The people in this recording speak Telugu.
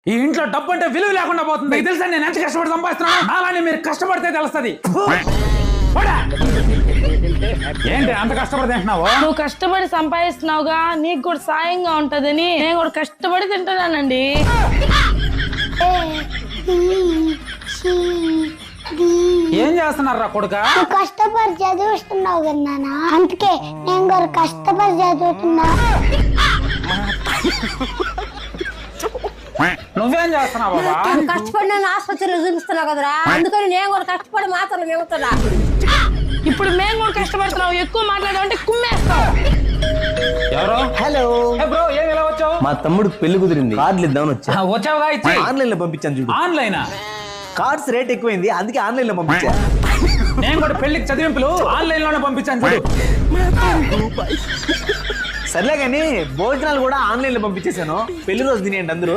ఈ ఇంట్లో డబ్బు అంటే విలువ లేకుండా పోతుంది. మీకు తెలుసా నేను ఎంత కష్టపడి సంపాదిస్తున్నాను? అలానే మీరు కష్టపడితే తెలుస్తుంది. ఏంటి అంత కష్టపడి తింటున్నావు? నువ్వు కష్టపడి సంపాదిస్తున్నావుగా, నీకు కూడా సాయంగా ఉంటదని నేను కూడా కష్టపడి తింటున్నానండి. ఏం చేస్తున్నారా కొడుక? కష్టపడి చదివిస్తున్నావు కదా, అందుకే నేను కూడా కష్టపడి చదువుతున్నా. నువ్వేం చేస్తున్నావు బాబా? కష్టపడి నన్ను ఆసుపత్రిలో చూపిస్తున్నావు కదరా, అందుకని నేను కూడా కష్టపడి మాత్రం చెబుతున్నా. ఇప్పుడు మేము కూడా కష్టపడుతున్నావు, ఎక్కువ మాట్లాడామంటే కుమ్మేస్తావు. ఎవరు? హలో బ్రో ఏం ఎలా వచ్చావు? మా తమ్ముడు పెళ్లి కుదిరింది, కార్డులు ఇద్దామని వచ్చా. వచ్చావుగా ఇచ్చి. ఆన్లైన్ లో పంపించాను చూడు. ఆన్లైనా? కార్డ్స్ రేట్ ఎక్కువైంది, అందుకే ఆన్లైన్ లో పంపించా. నేను కూడా పెళ్లికి చదివింపులు ఆన్లైన్ లోనే పంపించాను చూడు. సర్లే కానీ భోజనాలు కూడా ఆన్లైన్ లో పంపించేశాను, పెళ్లి రోజు తినేయండి అందరూ.